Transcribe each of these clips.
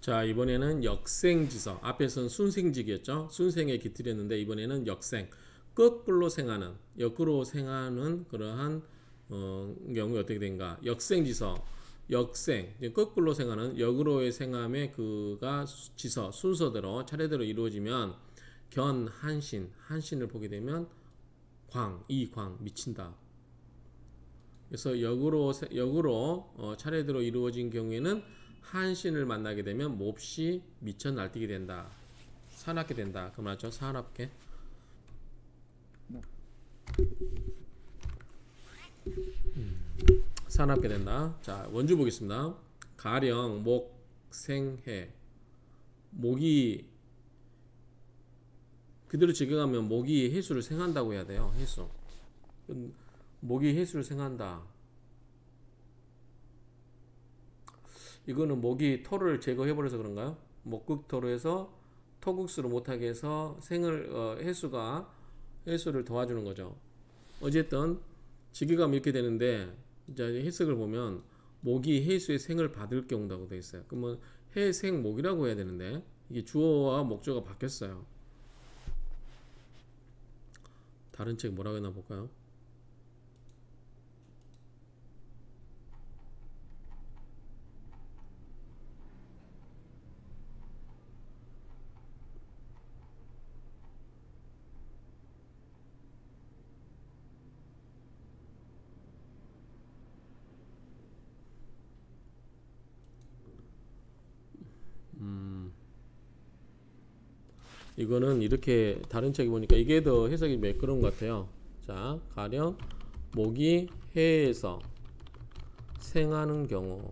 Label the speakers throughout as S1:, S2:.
S1: 자, 이번에는 역생지서. 앞에서는 순생직이었죠. 순생에 깃들였는데 이번에는 역생. 거꾸로 생하는, 역으로 생하는 그러한 경우에 어떻게 된가? 역생지서. 역생, 거꾸로 생하는 역으로의 생함의 그가 지서, 순서대로 차례대로 이루어지면 견, 한신, 한신을 보게 되면 광, 이광, 미친다. 그래서 역으로 차례대로 이루어진 경우에는 한신을 만나게 되면 몹시 미쳐 날뛰게 된다. 사납게 된다. 그 맞죠? 사납게. 사납게 된다. 자, 원주 보겠습니다. 가령 목 생해. 목이 그대로 적용하면 목이 해수를 생한다고 해야 돼요. 해수. 목이 해수를 생한다. 이거는 목이 토를 제거해버려서 그런가요? 목극토로 해서 토국수를 못하게 해서 해수를 도와주는 거죠. 어쨌든 직역하면 이렇게 되는데 이제 해석을 보면 목이 해수의 생을 받을 경우라고 되어 있어요. 그러면 해생목이라고 해야 되는데 이게 주어와 목조가 바뀌었어요. 다른 책 뭐라고 했나 볼까요? 이거는 이렇게 다른 책이 보니까 이게 더 해석이 매끄러운 것 같아요. 자, 가령 목이 해에서 생하는 경우에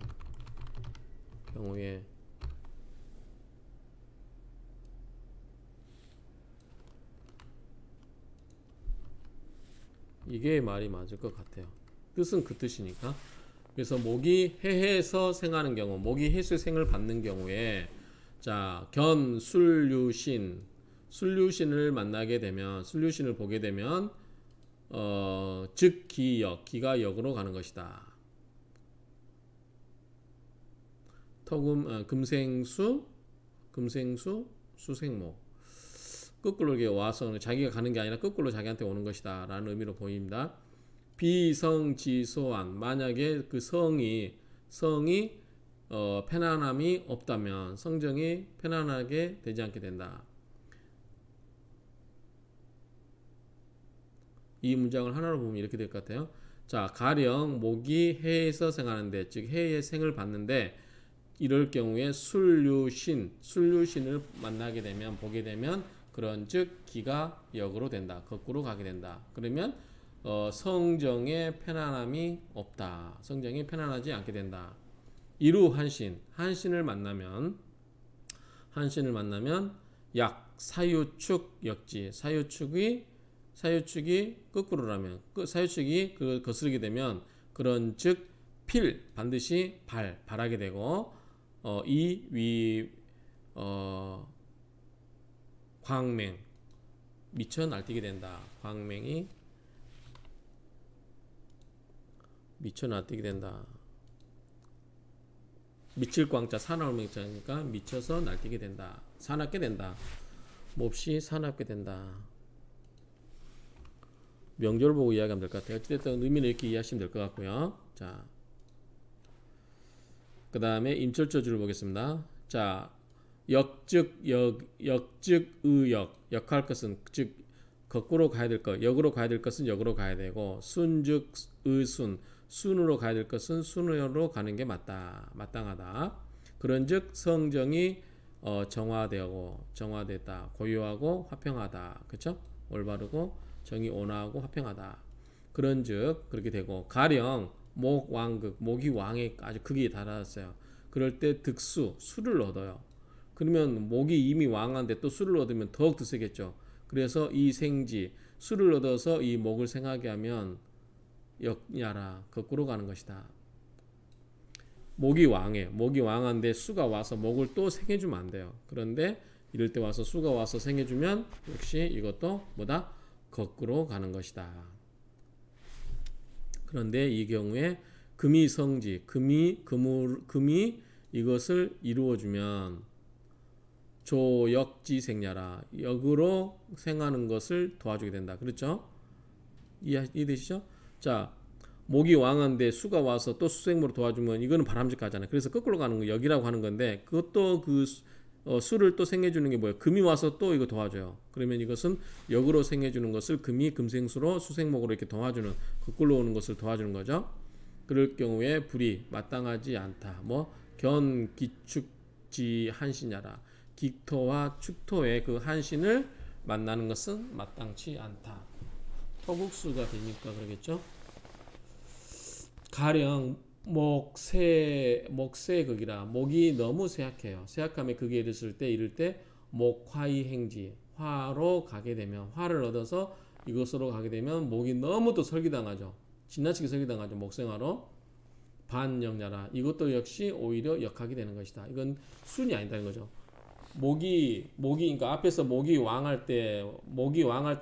S1: 이게 말이 맞을 것 같아요. 뜻은 그 뜻이니까. 그래서 목이 해에서 생하는 경우, 목이 해수의 생을 받는 경우에 자, 견, 순류신을 만나게 되면, 순류신을 보게 되면 즉 기역, 기가 역으로 가는 것이다. 금생수, 수생목. 거꾸로 이렇게 와서 자기가 가는 게 아니라 거꾸로 자기한테 오는 것이다 라는 의미로 보입니다. 비성지소한, 만약에 그 성이 편안함이 없다면 성정이 편안하게 되지 않게 된다. 이 문장을 하나로 보면 이렇게 될 것 같아요. 자, 가령 목이 해에서 생하는데, 즉 해의 생을 받는데 이럴 경우에 순류신을 만나게 되면, 보게 되면 그런즉 기가 역으로 된다. 거꾸로 가게 된다. 그러면 성정에 편안함이 없다. 성정이 편안하지 않게 된다. 이루 한신을 만나면 약 사유축 역지, 사유축이 거꾸로라면 사유축이 거스르게 되면 그런즉 필 반드시 발하게 되고 광맹 미쳐 날뛰게 된다. 광맹이 미쳐 날뛰게 된다. 미칠 광자 사나울맹자니까 미쳐서 날뛰게 된다. 사납게 된다. 몹시 사납게 된다. 명절 보고 이야기하면 될 것 같아요. 어쨌든 의미는 이렇게 이해하시면 될 것 같고요. 자, 그 다음에 임철조주를 보겠습니다. 자, 역즉 의역, 역할 것은 즉 거꾸로 가야 될 것, 역으로 가야 될 것은 역으로 가야 되고, 순즉 의순, 순으로 가야 될 것은 순으로 가는 게 마땅하다. 그런즉 성정이 정화되었다. 고요하고 화평하다. 그렇죠? 올바르고 정이 온화하고 화평하다. 그런즉 그렇게 되고, 가령 목왕극, 목이 왕에 아주 극에 달았어요. 그럴 때 수를 얻어요. 그러면 목이 이미 왕한데 또 수를 얻으면 더욱 더 세겠죠. 그래서 이 생지, 수를 얻어서 이 목을 생하게 하면 역야라, 거꾸로 가는 것이다. 목이 왕한데 수가 와서 목을 또 생해주면 안 돼요. 그런데 이럴 때 와서 수가 와서 생해주면 역시 이것도 뭐다? 거꾸로 가는 것이다. 그런데 이 경우에 금이 이것을 이루어주면 조역지생야라 역으로 생하는 것을 도와주게 된다. 그렇죠? 이해되시죠? 자, 목이 왕한데 수가 와서 또 수생모로 도와주면 이거는 바람직하잖아요. 그래서 거꾸로 가는 거 역이라고 하는 건데 그것도 그 수를 또 생해주는 게 뭐예요? 금이 와서 또 이거 도와줘요. 그러면 이것은 역으로 생해주는 것을 금이 금생수로 수생목으로 이렇게 도와주는 거꾸로 오는 것을 도와주는 거죠. 그럴 경우에 불이 마땅하지 않다. 뭐 견기축지 한신야라 기토와 축토의 그 한신을 만나는 것은 마땅치 않다. 토국수가 되니까 그러겠죠. 가령 목세의 극이라 목이 너무 쇠약해요. 쇠약함에 극에 이를 때 목화의 행지 화로 가게 되면 화를 얻어서 이것으로 가게 되면 목이 너무 또 설기당하죠. 지나치게 설기당하죠. 목생화로 반영야라 이것도 역시 오히려 역하게 되는 것이다. 이건 순이 아니다는 거죠. 목이 그러니까 앞에서 목이 왕할 때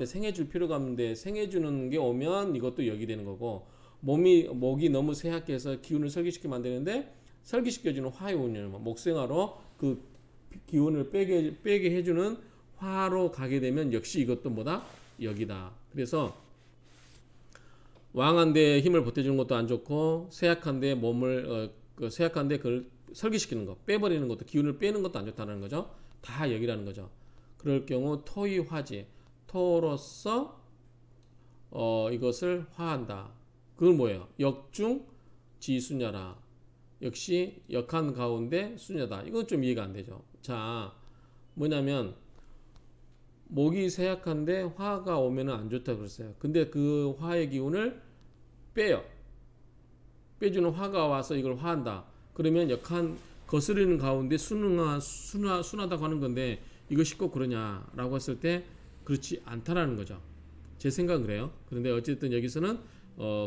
S1: 생해줄 필요가 없는데 생해주는 게 오면 이것도 역이 되는 거고 목이 너무 쇠약해서 기운을 설기시키게 만드는데 설기시켜주는 화의 운을 목생화로 그 기운을 빼게 해주는 화로 가게 되면 역시 이것도 뭐다? 역이다. 그래서 왕한데 힘을 보태주는 것도 안 좋고 쇠약한데 쇠약한데 그걸 설기시키는 거 빼버리는 것도 기운을 빼는 것도 안 좋다는 거죠. 다 역이라는 거죠. 그럴 경우 토의 화지 토로서 이것을 화한다. 그건 뭐예요? 역중 지수냐라. 역시 역한 가운데 수냐다. 이건 좀 이해가 안 되죠. 자, 뭐냐면 목이 쇠약한데 화가 오면은 안 좋다 그랬어요. 근데 그 화의 기운을 빼요. 빼주는 화가 와서 이걸 화한다. 그러면 역한 거스르는 가운데 순하다고 하는 건데 이것이 꼭 그러냐라고 했을 때 그렇지 않다라는 거죠. 제 생각은 그래요. 그런데 어쨌든 여기서는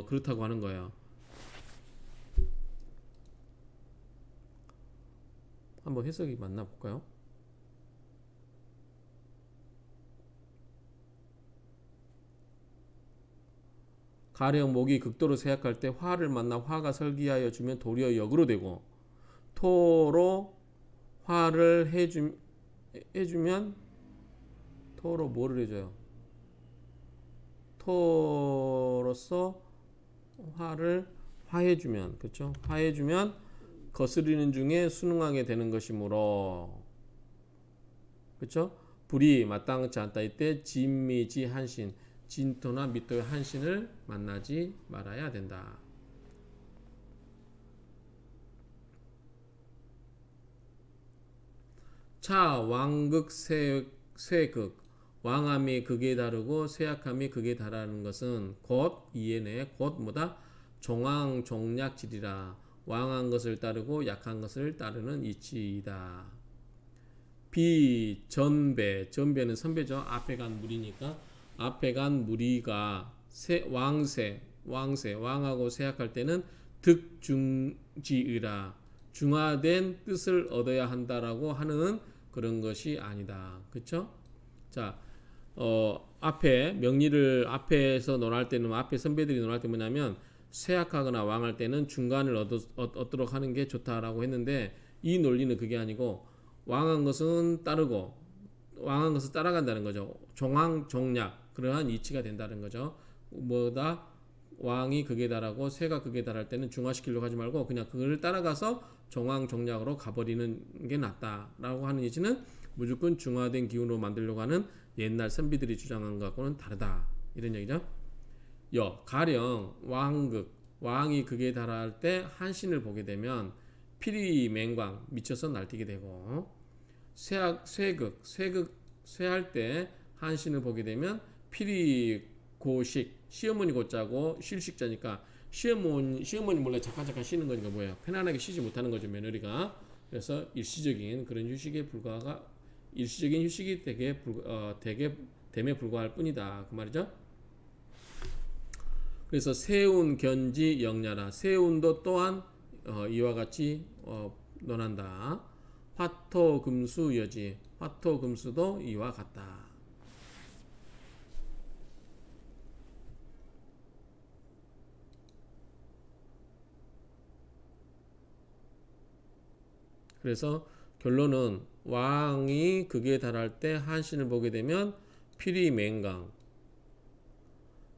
S1: 그렇다고 하는 거예요. 한번 해석이 맞나 볼까요? 가령 목이 극도로 쇠약할 때 화를 만나 화가 설기하여 주면 도리어 역으로 되고 토로 화를 해주면 토로 뭐를 해줘요? 토로서 화를 화해주면 그렇죠? 화해주면 거스르는 중에 순응하게 되는 것이므로 그렇죠? 불이 마땅치 않다 이때 진미지 한신 진토나 미토의 한신을 만나지 말아야 된다. 차 왕극 쇠극 왕함이 극에 다르고 쇠약함이 극에 다르는 것은 곧 이해내 곧 뭐다 종왕 종약질이라 왕한 것을 따르고 약한 것을 따르는 이치이다. 전배는 선배죠. 앞에 간 무리니까 앞에 간 무리가 왕하고 쇠약할 때는 득중지의라 중화된 뜻을 얻어야 한다라고 하는 그런 것이 아니다. 그렇죠? 자, 앞에 명리를 앞에서 논할 때는 앞에 선배들이 논할 때 뭐냐면 쇠약하거나 왕할 때는 중간을 얻도록 하는 게 좋다라고 했는데 이 논리는 그게 아니고 왕한 것은 따르고 왕한 것을 따라간다는 거죠. 종왕 종약 그러한 이치가 된다는 거죠. 뭐다 왕이 극에 달하고 쇠가 극에 달할 때는 중화시키려고 하지 말고 그냥 그걸 따라가서 종왕 종약으로 가버리는 게 낫다라고 하는 이치는 무조건 중화된 기운으로 만들려고 하는 옛날 선비들이 주장한 것과는 다르다 이런 얘기죠. 가령 왕극 왕이 극에 달할 때 한신을 보게 되면 피리맹광 미쳐서 날뛰게 되고 쇠할 때 한신을 보게 되면 피리고식 시어머니 고자고 쉴식자니까 시어머니 몰래 잠깐 쉬는 거니까 뭐예요? 편안하게 쉬지 못하는 거죠 며느리가. 그래서 일시적인 그런 휴식에 일시적인 휴식이 되게 됨에 불과할 뿐이다 그 말이죠. 그래서 세운 견지 영야라 세운도 또한 이와 같이 논한다. 화토금수 여지 화토금수도 이와 같다. 그래서 결론은 왕이 극에 달할 때 한신을 보게 되면 필히 맹강.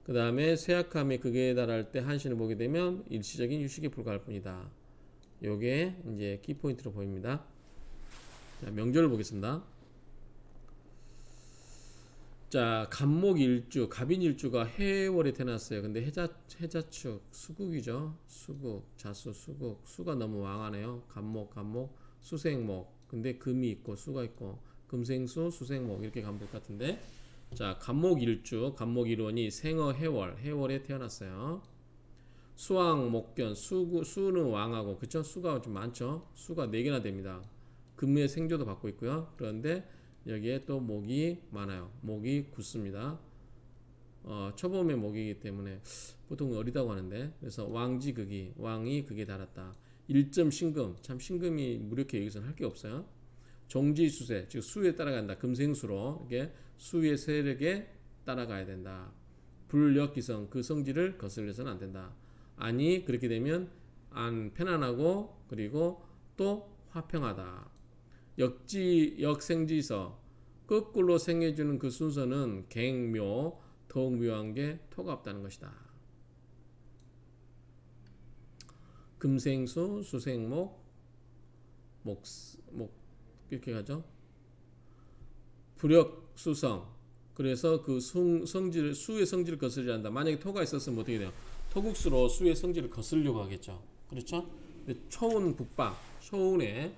S1: 그 다음에 쇠약함이 극에 달할 때 한신을 보게 되면 일시적인 휴식에 불과할 뿐이다. 요게 이제 키포인트로 보입니다. 자, 명절을 보겠습니다. 자, 갑목일주, 갑인일주가 해월에 태어났어요. 근데 해자축, 수국이죠. 수국, 자수, 수국. 수가 너무 왕하네요. 갑목, 수생목. 근데 금이 있고 수가 있고 금생수, 수생목 이렇게 가면 될 것 같은데. 자, 갑목일주, 갑목일원이 생어 해월에 태어났어요. 수왕, 목견, 수는 왕하고, 그쵸? 수가 좀 많죠? 수가 4개나 됩니다. 금의 생조도 받고 있고요. 그런데 여기에 또 목이 많아요. 목이 굳습니다. 초봄의 목이기 때문에 보통 어리다고 하는데, 그래서 왕지극이, 왕이 극에 달았다. 1점 신금, 참 신금이 무력해 여기서는 할 게 없어요. 종지수세, 즉 수에 따라간다. 금생수로 이게 수의 세력에 따라가야 된다. 불역기성, 그 성질을 거슬려서는 안 된다. 아니 그렇게 되면 안 편안하고 그리고 또 화평하다. 역생지서, 거꾸로 생해주는 그 순서는 갱묘, 더욱 묘한 게 토가 없다는 것이다. 금생수, 수생목, 목 이렇게 가죠. 불역수성. 그래서 그 성질, 수의 성질을 거슬려야 한다. 만약에 토가 있었으면 어떻게 돼요? 토국수로 수의 성질을 거슬려고 하겠죠. 그렇죠? 근데 초운 북방, 초운에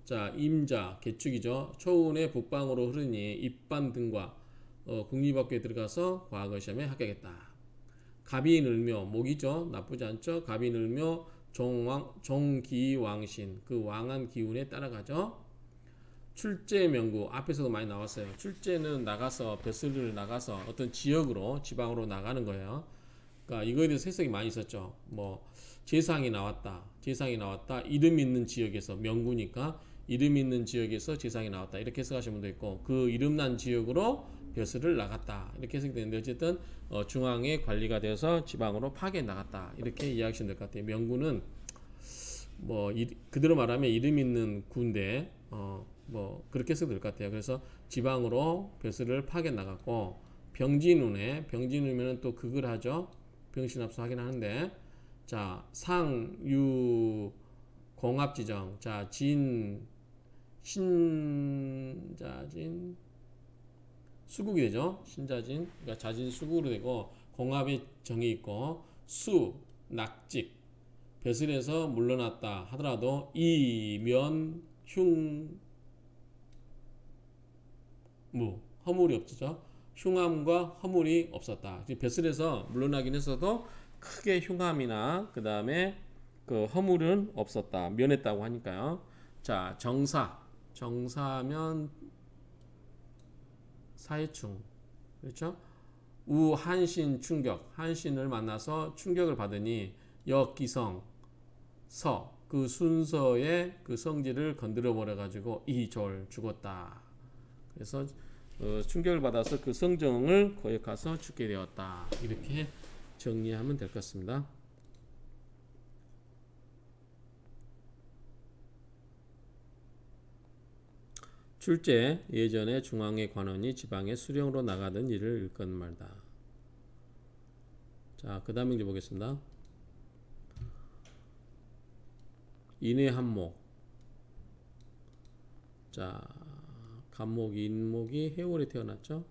S1: 자 임자, 개축이죠. 초운의 북방으로 흐르니 입반 등과 국리법계에 들어가서 과거 시험에 합격했다. 갑인을묘, 목이죠. 나쁘지 않죠. 갑인을묘, 종기왕신, 그 왕한 기운에 따라가죠. 출제명구, 앞에서도 많이 나왔어요. 출제는 나가서, 벼슬을 나가서 어떤 지역으로, 지방으로 나가는 거예요. 그러니까 이거에 대해서 해석이 많이 있었죠. 뭐 재상이 나왔다, 이름 있는 지역에서, 명구니까 이름 있는 지역에서 재상이 나왔다, 이렇게 해석하시는 분도 있고, 그 이름 난 지역으로 벼슬을 나갔다, 이렇게 해석이 되는데, 어쨌든 중앙에 관리가 되어서 지방으로 파견 나갔다, 이렇게 이해하시면 될 것 같아요. 명구는 뭐 그대로 말하면 이름 있는 구인데 뭐 그렇게 해석이 될 것 같아요. 그래서 지방으로 벼슬을 파견 나갔고, 병진운면은 또 극을 하죠. 병신합수 하긴 하는데, 자 상유 공합지정, 자 신자진 수국이 되죠. 신자진, 그러니까 자진 수국으로 되고, 공합의 정이 있고, 수 낙직, 벼슬에서 물러났다 하더라도 이면 흉무, 허물이 없죠. 흉함과 허물이 없었다. 벼슬에서 물러나긴 했어도 크게 흉함이나 그 다음에 그 허물은 없었다. 면했다고 하니까요. 자, 정사면 사해충, 그렇죠? 우한신 충격, 한신을 만나서 충격을 받으니 역기성 서, 그 순서의 그 성질을 건드려 버려 가지고 이졸 죽었다. 그래서 충격을 받아서 그 성정을 거역해서 죽게 되었다. 이렇게 정리하면 될 것 같습니다. 출제, 예전에 중앙의 관원이 지방에 수령으로 나가던 일을 일컫는 말다. 자, 그 다음 문제 보겠습니다. 인해한목. 자, 갑목, 인목이 해월에 태어났죠.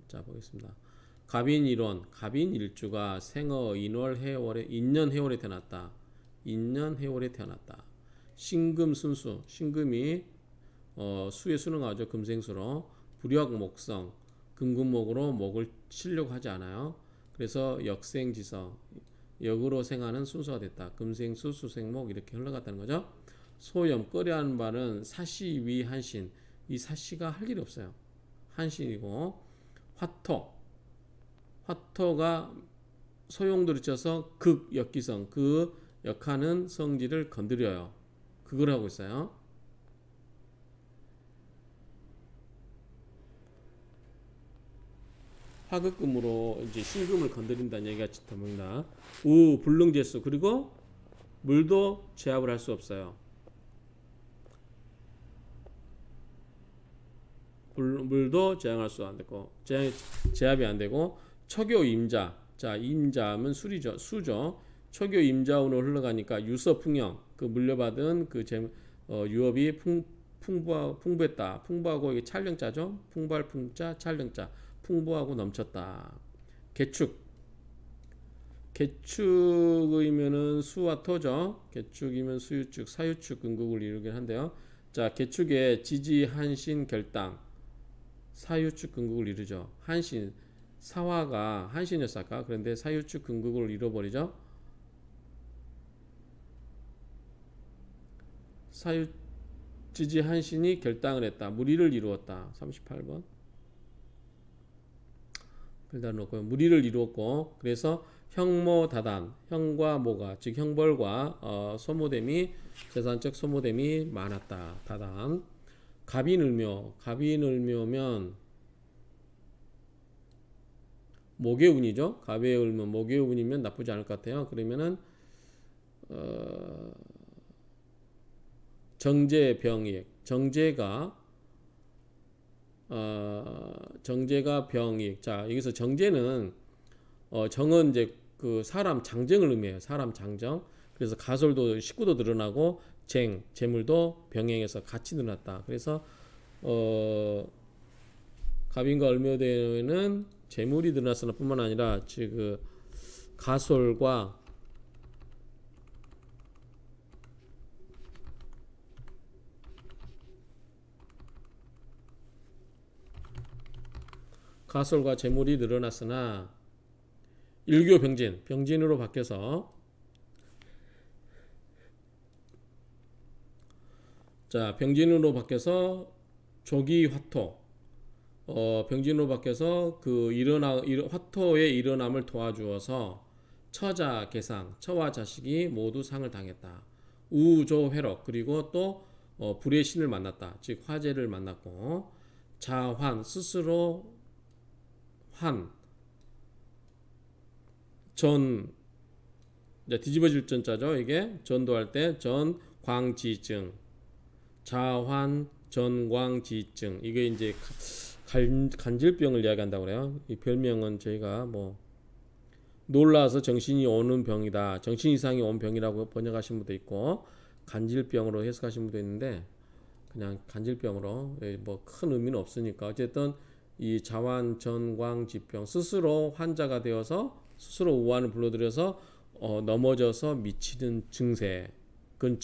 S1: 자, 보겠습니다. 갑인일원, 갑인일주가 생어 인년 해월에 태어났다. 신금순수, 신금이 수에 수능하죠. 금생수로. 불역목성, 금금목으로 목을 치려고 하지 않아요. 그래서 역생지성, 역으로 생하는 순서가 됐다. 금생수, 수생목 이렇게 흘러갔다는 거죠. 소염, 끓여하는 발은 사시위 한신, 이 사시가 할 일이 없어요. 한신이고, 화토가 소용돌이 쳐서 극, 역기성, 그 역하는 성질을 건드려요. 그걸 하고 있어요. 화극금으로 이제 신금을 건드린다는 얘기가 됩니다. 우, 불능재수, 그리고 물도 제압을 할 수 없어요. 물도 제한할 수 안 되고 제압이 안 되고 초교 임자. 자, 임자하면 수리죠. 수죠. 초교 임자운으로 흘러가니까 유서풍령 그 물려받은 그 유업이 풍부했다. 풍부하고 이게 찰령자죠. 풍부할 풍자, 찰령자. 풍부하고 넘쳤다. 개축이면은 수와 토죠. 개축이면 수유축, 사유축 근국을 이루긴 한데요. 자, 개축에 지지, 한신, 결당, 사유축 근국을 이루죠. 한신, 사화가 한신이었어 아까. 그런데 사유축 근국을 이뤄버리죠. 사유 지지 한신이 결당을 했다. 무리를 이루었다. 38번. 일단 놓고 무리를 이루었고 그래서 형모다단 형과 모가 즉 형벌과 소모됨이 재산적 소모됨이 많았다. 다단 갑인을묘면 모계운이죠. 갑의을면 모계운이면 나쁘지 않을 것 같아요. 그러면은 정제병이익 정제가 병익. 자, 여기서 정제는 정은 이제 그 사람 장정을 의미해요. 사람 장정. 그래서 가솔도 식구도 늘어나고 재물도 병행해서 같이 늘어났다. 그래서 갑인과 을묘대에는 재물이 늘어났으나 뿐만 아니라 즉 가솔과 재물이 늘어났으나 일교병진 병진으로 바뀌어서 자 병진으로 바뀌어서 조기화토 병진으로 바뀌어서 그 화토의 일어남을 도와주어서 처자 계상 처와 자식이 모두 상을 당했다. 우조회록 그리고 또 불의 신을 만났다. 즉 화재를 만났고 자환 스스로 전 이제 뒤집어질 전자죠. 이게 전도할 때 전광지증 자환 전광지증 이게 이제 간질병을 이야기한다고 그래요. 이 별명은 저희가 뭐 놀라서 정신이 오는 병이다. 정신 이상이 온 병이라고 번역하신 분도 있고 간질병으로 해석하신 분도 있는데 그냥 간질병으로 뭐 큰 의미는 없으니까 어쨌든 이 자환 전광지병 스스로 환자가 되어서 스스로 우환을 불러들여서 넘어져서 미치는 증세 그런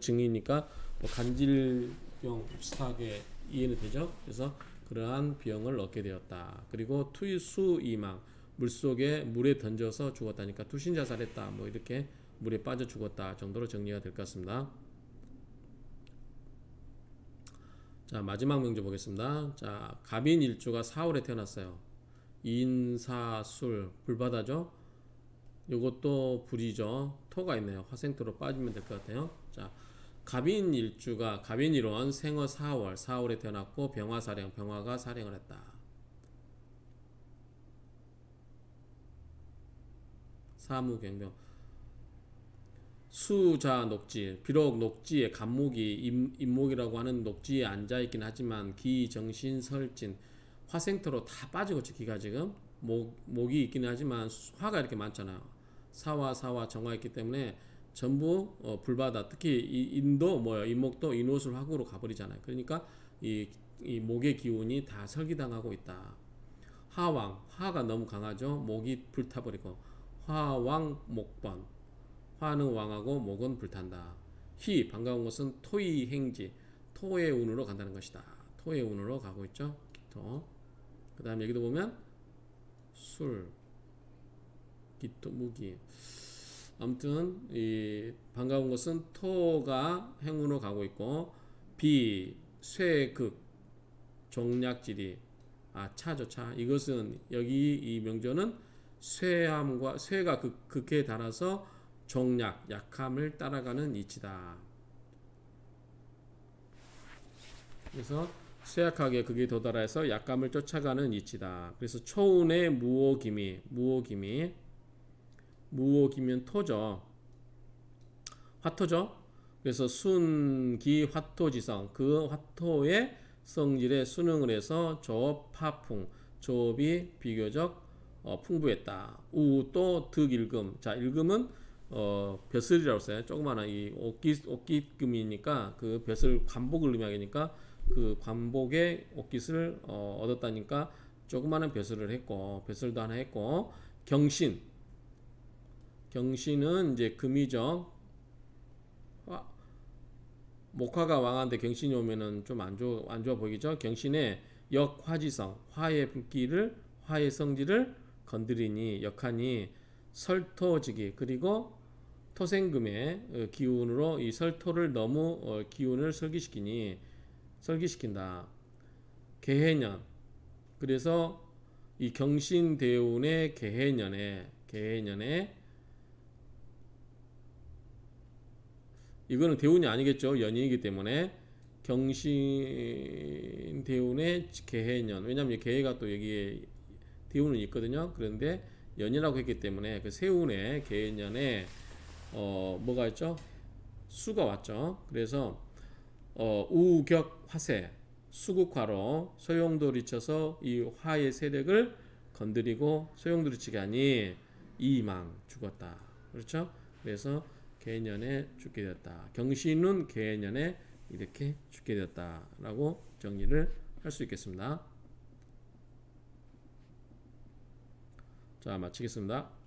S1: 증이니까 뭐 간질병 비슷하게 이해는 되죠. 그래서 그러한 병을 얻게 되었다. 그리고 투수이망 물에 던져서 죽었다니까 투신자살했다. 뭐 이렇게 물에 빠져 죽었다 정도로 정리가 될 것 같습니다. 자, 마지막 명제 보겠습니다. 자, 갑인 일주가 4월에 태어났어요. 인사술 불바다죠. 요것도 불이죠. 토가 있네요. 화생토로 빠지면 될 것 같아요. 자, 갑인 일주가 갑인일원 생어 4월에 태어났고 병화가 사령을 했다. 사무경병 수자 녹지 비록 녹지에 간목이 임목이라고 하는 녹지에 앉아있긴 하지만 기정신설진 화생토로 다 빠지고 기가 지금 목이 있긴 하지만 화가 이렇게 많잖아요. 사화 정화 있기 때문에 전부 불바다 특히 인도 임목도 인옷을 화구로 가버리잖아요. 그러니까 이 목의 기운이 다 설기당하고 있다. 화가 너무 강하죠. 목이 불타버리고 화왕 목번 화는 왕하고 목은 불탄다. 반가운 것은 토의 행지 토의 운으로 간다는 것이다. 토의 운으로 가고 있죠. 그 다음 여기도 보면 술 기토 무기 아무튼 이 반가운 것은 토가 행운으로 가고 있고 쇠극 종약질이 차죠. 차 이것은 여기 이 명조는 쇠가 극에 달아서 약함을 따라가는 이치다. 그래서 쇠약하게 극에 도달해서 약감을 쫓아가는 이치다. 그래서 초운의 무오기미 무오기면 토죠. 화토죠. 그래서 순기 화토지성 그 화토의 성질에 순응을 해서 조업 파풍, 조업이 비교적 풍부했다. 또 득일금. 자, 일금은 벼슬이라고 써요. 조그마한 이 옥깃금이니까 그 벼슬 관복을 의미하니까 그 관복의 옥깃을 얻었다니까 조그마한 벼슬을 했고, 벼슬도 하나 했고, 경신은 이제 금이죠. 목화가 왕한데 경신이 오면은 좀 안 좋아 보이죠. 경신의 역화지성, 화의 불길을, 화의 성질을 건드리니, 역하니 설토지기, 그리고 토생금의 기운으로 이 설토를 너무 기운을 설기시킨다. 개해년. 그래서 이 경신대운의 개해년에 이거는 대운이 아니겠죠. 연인이기 때문에 경신대운의 개해년. 왜냐하면 개해가 또 여기에 대운은 있거든요. 그런데 연이라고 했기 때문에 그 세운의 개해년에 뭐가 있죠? 수가 왔죠. 그래서 우격 화세, 수국화로 소용돌이쳐서 이 화의 세력을 건드리고 소용돌이치게 하니 이망 죽었다. 그렇죠? 그래서 개년에 죽게 되었다. 경신은 개년에 이렇게 죽게 되었다라고 정리를 할 수 있겠습니다. 자, 마치겠습니다.